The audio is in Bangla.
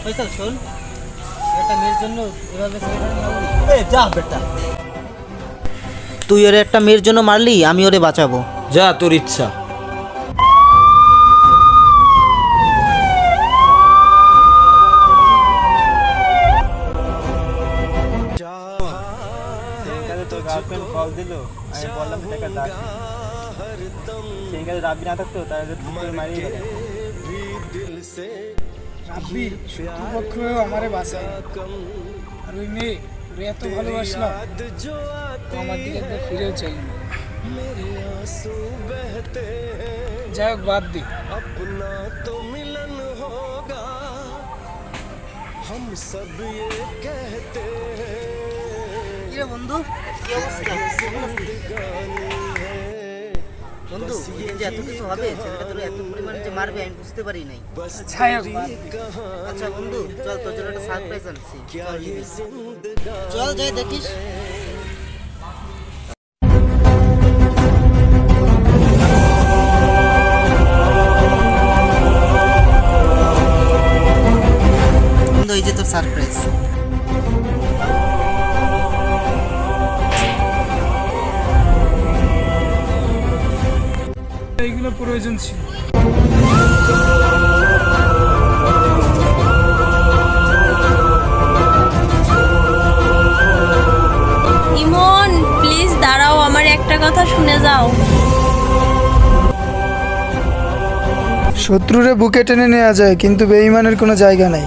ফয়সাল শোন, একটা মেয়ের জন্য এভাবে যা বেটা, তুই ওরে একটা মেয়ের জন্য মারলি, আমি ওরে বাঁচাবো। যা তোর ইচ্ছা। তোর গার্লফ্রেন্ড কল দিল, আমি বললাম সেটাকে ডাক, সেই কাজে রাব্বি না থাকতো তাহলে তুই মারিয়ে গেল। রাব্বি শত্রুপক্ষ আমারে বাঁচায়, আর ওই মেয়ে ওরে এত ভালোবাসলাম, তো আমার দিকে একবার ফিরেও চাইল না। যাই হোক, বাদ দি। কিরে বন্ধু, কি অবস্থা? বন্ধু, ওইদিন যে এত কিছু হবে, ছেলেটা তোর এত পরিমাণে যে মারবে আমি বুঝতে পারি নাই। যাই হোক, বাদ দি। আচ্ছা বন্ধু, চল তোর জন্য একটা সারপ্রাইজ আনছি, চল যাই দেখিস। বন্ধু, এই যে তোর সারপ্রাইজ। এইগুলো প্রয়োজন ছিল। ইমন, প্লিজ দাঁড়াও, আমার একটা কথা শুনে যাও। শত্রুরে বুকে টেনে নেওয়া যায়, কিন্তু বেঈমানের কোনো জায়গা নাই।